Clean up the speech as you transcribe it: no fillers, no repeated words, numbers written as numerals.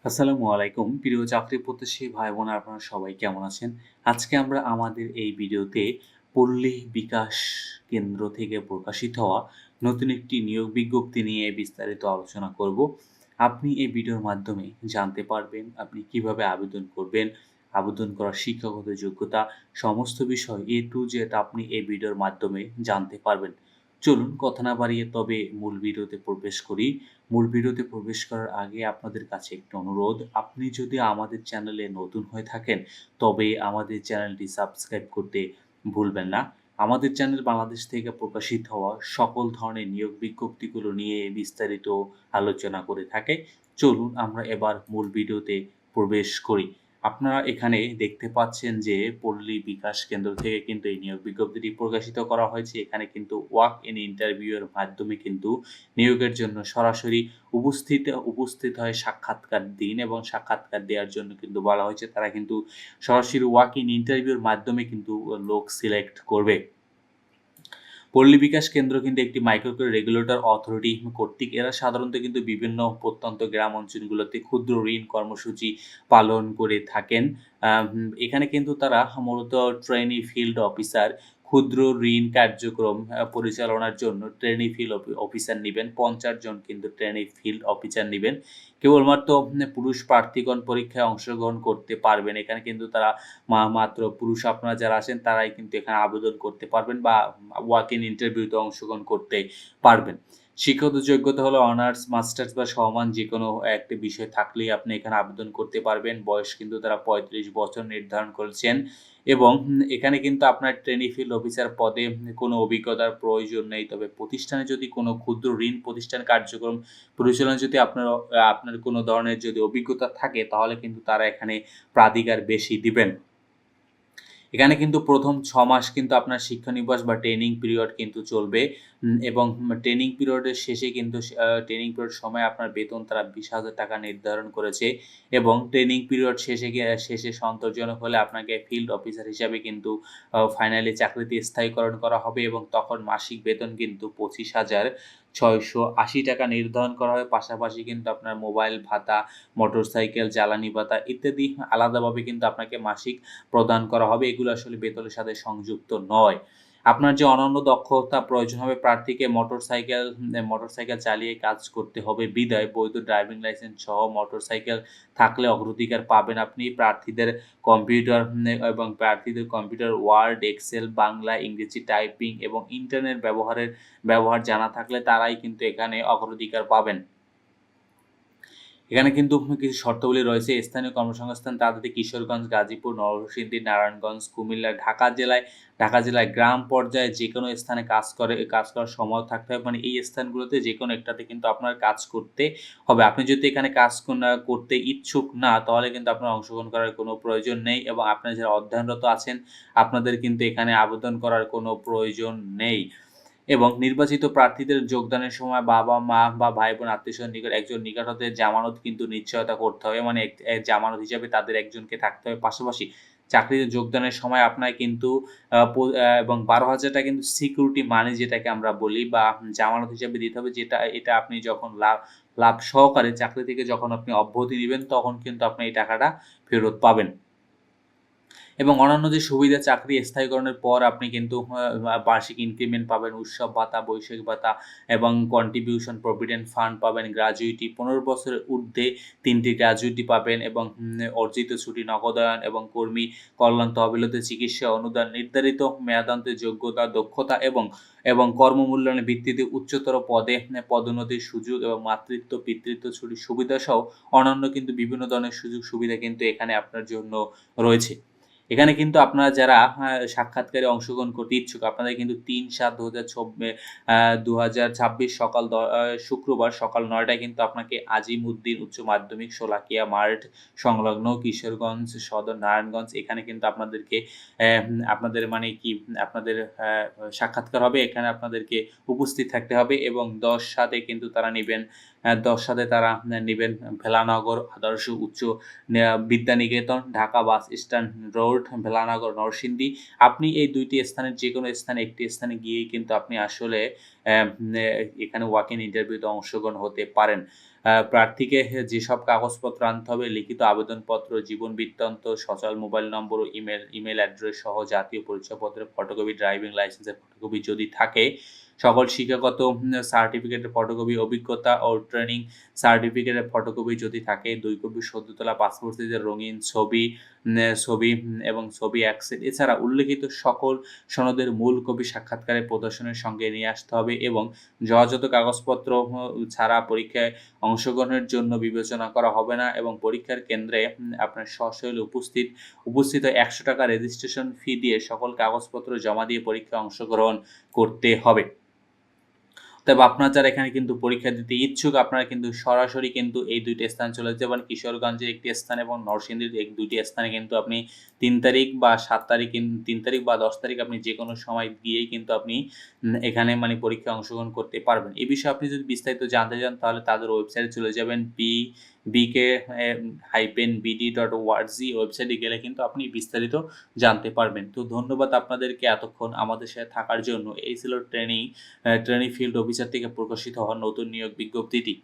আসসালামু আলাইকুম। প্রিয় চাকরি প্রত্যাশী ভাই-বোন আপনারা সবাই কেমন আছেন? আজকে আমরা আমাদের এই ভিডিওতে পল্লী বিকাশ কেন্দ্র থেকে প্রকাশিত হওয়া নতুন একটি নিয়োগ বিজ্ঞপ্তি নিয়ে বিস্তারিত আলোচনা করব। আপনি এই ভিডিওর মাধ্যমে জানতে পারবেন আপনি কিভাবে আবেদন করবেন, আবেদন করার শিক্ষাগত যোগ্যতা সমস্ত বিষয় A to Z আপনি এই ভিডিওর মাধ্যমে জানতে পারবেন। চলুন কথা না বাড়িয়ে তবে মূল ভিডিওতে প্রবেশ করি। মূল ভিডিওতে প্রবেশ করার আগে আপনাদের কাছে একটি অনুরোধ, আপনি যদি আমাদের চ্যানেলে নতুন হয়ে থাকেন, তবে আমাদের চ্যানেলটি সাবস্ক্রাইব করতে ভুলবেন না। আমাদের চ্যানেল বাংলাদেশ থেকে প্রকাশিত হওয়া সকল ধরনের নিয়োগ বিজ্ঞপ্তিগুলো নিয়ে বিস্তারিত আলোচনা করে থাকে। চলুন আমরা এবার মূল ভিডিওতে প্রবেশ করি। আপনারা এখানে দেখতে পাচ্ছেন যে পল্লী বিকাশ কেন্দ্র থেকে কিন্তু এই নিয়োগ বিজ্ঞপ্তিটি প্রকাশিত করা হয়েছে। এখানে কিন্তু ওয়াক ইন ইন্টারভিউ এর মাধ্যমে কিন্তু নিয়োগের জন্য সরাসরি উপস্থিত হয়ে সাক্ষাৎকার দিন এবং সাক্ষাৎকার দেওয়ার জন্য কিন্তু বলা হয়েছে। তারা কিন্তু সরাসরি ওয়াক ইন ইন্টারভিউর মাধ্যমে কিন্তু লোক সিলেক্ট করবে। পল্লী বিকাশ কেন্দ্র কিন্তু একটি মাইক্রো রেগুলেটর অথরিটি কর্তৃক এরা সাধারণত কিন্তু বিভিন্ন প্রত্যন্ত গ্রাম অঞ্চলগুলোতে ক্ষুদ্র ঋণ কর্মসূচি পালন করে থাকেন। এখানে কিন্তু তারা মূলত ট্রেনি ফিল্ড অফিসার ক্ষুদ্র ঋণ কার্যক্রম পরিচালনার জন্য ট্রেনি ফিল্ড অফিসার নিবেন। ৫০ জন কিন্তু ট্রেনি ফিল্ড অফিসার নিবেন। কেবলমাত্র পুরুষ প্রার্থীগণ পরীক্ষায় অংশগ্রহণ করতে পারবেন। এখানে কিন্তু তারা মাত্র পুরুষ আপনারা যারা আছেন তারাই কিন্তু এখানে আবেদন করতে পারবেন বা ওয়াক ইন ইন্টারভিউতে অংশগ্রহণ করতে পারবেন। শিক্ষাগত যোগ্যতা হলো অনার্স, মাস্টার্স বা সমান যেকোনো একটি বিষয় থাকলেই আপনি এখানে আবেদন করতে পারবেন। বয়স কিন্তু তারা ৩৫ বছর নির্ধারণ করেছেন এবং এখানে কিন্তু আপনার ট্রেনি ফিল্ড অফিসার পদে কোনো অভিজ্ঞতার প্রয়োজন নেই। তবে প্রতিষ্ঠানে যদি কোনো ক্ষুদ্র ঋণ প্রতিষ্ঠান কার্যক্রম পরিচালনায় যদি আপনার কোনো ধরনের যদি অভিজ্ঞতা থাকে তাহলে কিন্তু তারা এখানে প্রাধিকার বেশি দিবেন। এখানে কিন্তু ১ম ৬ মাস কিন্তু আপনার শিক্ষানিবাস বা ট্রেনিং পিরিয়ড কিন্তু চলবে এবং ট্রেনিং পিরিয়ডের শেষে কিন্তু ট্রেনিং পিরিয়ড সময় আপনার বেতন তারা ৳২০,০০০ নির্ধারণ করেছে এবং ট্রেনিং পিরিয়ড শেষে সন্তোষজনক হলে আপনাকে ফিল্ড অফিসার হিসাবে কিন্তু ফাইনালি চাকরিতে স্থায়ীকরণ করা হবে এবং তখন মাসিক বেতন কিন্তু ৳২৫,৬৮০ নির্ধারণ করা হয়। পাশাপাশি কিন্তু আপনার মোবাইল ভাতা, মোটরসাইকেল, জ্বালানি ভাতা ইত্যাদি আলাদাভাবে কিন্তু আপনাকে মাসিক প্রদান করা হবে। এগুলো আসলে বেতনের সাথে সংযুক্ত নয়। আপনার যে অনন্য দক্ষতা প্রয়োজন হবে প্রার্থীকে মোটরসাইকেল চালিয়ে কাজ করতে হবে বিধায় বৈধ ড্রাইভিং লাইসেন্স সহ মোটরসাইকেল থাকলে অগ্রাধিকার পাবেন আপনি। প্রার্থীদের কম্পিউটার ওয়ার্ড, এক্সেল, বাংলা, ইংরেজি টাইপিং এবং ইন্টারনেট ব্যবহার জানা থাকলে তারাই কিন্তু এখানে অগ্রাধিকার পাবেন। এখানে কিন্তু কিছু শর্তাবলী রয়েছে। স্থানীয় কর্মসংস্থান তাদেরকে কিশোরগঞ্জ, গাজীপুর, নরসিংদী, নারায়ণগঞ্জ, কুমিল্লা, ঢাকা জেলায় গ্রাম পর্যায়ে যেকোনো স্থানে কাজ করার সময় থাকতে হবে। মানে এই স্থানগুলোতে যেকোনো একটাতে কিন্তু আপনার কাজ করতে হবে। আপনি যদি এখানে কাজ করতে ইচ্ছুক না তাহলে কিন্তু আপনার অংশগ্রহণ করার কোনো প্রয়োজন নেই এবং আপনারা যারা অধ্যয়নরত আছেন আপনাদের কিন্তু এখানে আবেদন করার কোনো প্রয়োজন নেই। এবং নির্বাচিত প্রার্থীদের যোগদানের সময় বাবা-মা বা ভাই-বোন আত্মীয়স্বজনের নিকট একজন নিকট হতে জামানত কিন্তু নিশ্চয়তা করতে হবে। মানে জামানত হিসাবে তাদের একজনকে থাকতে হবে। পাশাপাশি চাকরিতে যোগদানের সময় আপনার কিন্তু এবং ৳১২,০০০ কিন্তু সিকিউরিটি মানি যেটাকে আমরা বলি বা জামানত হিসাবে দিতে হবে এটা আপনি যখন লাভ সহকারে চাকরি থেকে যখন আপনি অব্যাহতি নিবেন তখন কিন্তু আপনি এই টাকাটা ফেরত পাবেন। এবং অন্যান্য যে সুবিধা চাকরি স্থায়ীকরণের পর আপনি কিন্তু বার্ষিক ইনক্রিমেন্ট পাবেন, উৎসব ভাতা, বৈষয়িক ভাতা এবং কন্ট্রিবিউশন প্রভিডেন্ট ফান্ড পাবেন, গ্র্যাচুইটি ১৫ বছরের ঊর্ধ্বে ৩ টি গ্র্যাচুইটি পাবেন এবং অর্জিত ছুটি নগদায়ন এবং কর্মী কল্যাণ তহবিলতে চিকিৎসা অনুদান, নির্ধারিত মেয়াদান্তে যোগ্যতা, দক্ষতা এবং কর্মমূল্যায়নের ভিত্তিতে উচ্চতর পদে পদোন্নতির সুযোগ এবং মাতৃত্ব, পিতৃত্ব ছুটির সুবিধাসহ অন্যান্য কিন্তু বিভিন্ন ধরনের সুযোগ সুবিধা কিন্তু এখানে আপনার জন্য রয়েছে। এখানে কিন্তু আপনারা যারা সাক্ষাৎকারে অংশগ্রহণ করতে ইচ্ছুক আপনাদের কিন্তু ৩/৭/২০২৬ শুক্রবার সকাল ৯ টায় কিন্তু আপনাকে আজিমউদ্দিন উচ্চ মাধ্যমিক শোলাকিয়া মার্ট সংলগ্ন কিশোরগঞ্জ সদর নারায়ণগঞ্জ এখানে কিন্তু আপনাদের মানে কি আপনাদের সাক্ষাৎকার হবে। এখানে আপনাদেরকে উপস্থিত থাকতে হবে এবং ১০/৭ কিন্তু তারা নিবেন ১০/৭ তারা নিবেন ভেলানগর আদর্শ উচ্চ Vidyaniketan, Dhaka bus stand road, Velanagar, Narsingdi. আপনি এই ২ টি স্থানের যেকোনো স্থানে একটি স্থানে গিয়েই কিন্তু আপনি আসলে এখানে ওয়াক ইন ইন্টারভিউতে অংশগ্রহণ হতে পারেন। প্রার্থীকে যেসব কাগজপত্র আনতে হবে, লিখিত আবেদনপত্র, জীবন বৃত্তান্ত, সচল মোবাইল নম্বর ও ইমেইল অ্যাড্রেস সহ জাতীয় পরিচয়পত্রের ফটোকপি, ড্রাইভিং লাইসেন্সের ফটোকপি যদি থাকে, সকল শিক্ষাগত সার্টিফিকেটের ফটোকপি, অভিজ্ঞতা ও ট্রেনিং সার্টিফিকেটের ফটোকপি যদি থাকে, ২ কপি সদ্য তোলা পাসপোর্ট সাইজের রঙিন ছবি এবং ছবি এক সেট। এছাড়া উল্লেখিত সকল সনদের মূল কপি সাক্ষাৎকারে প্রদর্শনের সঙ্গে নিয়ে আসতে হবে এবং যথাযথ কাগজপত্র ছাড়া পরীক্ষায় অংশগ্রহণের জন্য বিবেচনা করা হবে না এবং পরীক্ষার কেন্দ্রে আপনার সশরীরে উপস্থিত হয়ে ৳১০০ রেজিস্ট্রেশন ফি দিয়ে সকল কাগজপত্র জমা দিয়ে পরীক্ষায় অংশগ্রহণ করতে হবে। তবে আপনারা যারা এখানে কিন্তু পরীক্ষা দিতে ইচ্ছুক, আপনারা কিন্তু সরাসরি কিন্তু এই ২ টি স্থানে চলে যেতে পারেন। কিশোরগঞ্জের একটি স্থান এবং নরসিংদীর ২ টি স্থানে কিন্তু আপনি ৩ তারিখ বা ৭ তারিখ ৩ তারিখ বা ১০ তারিখ আপনি যেকোনো সময় গিয়েই কিন্তু আপনি এখানে পরীক্ষায় অংশগ্রহণ করতে পারবেন। এই বিষয়ে আপনি যদি বিস্তারিত জানতে চান তাহলে তাদের ওয়েবসাইটে চলে যাবেন bk-bd.org ওয়েবসাইটে গেলে কিন্তু আপনি বিস্তারিত জানতে পারবেন। তো ধন্যবাদ আপনাদেরকে এতক্ষণ আমাদের সাথে থাকার জন্য। এই ছিল ট্রেনি ফিল্ড অফিসার থেকে প্রকাশিত হওয়া নতুন নিয়োগ বিজ্ঞপ্তিটি।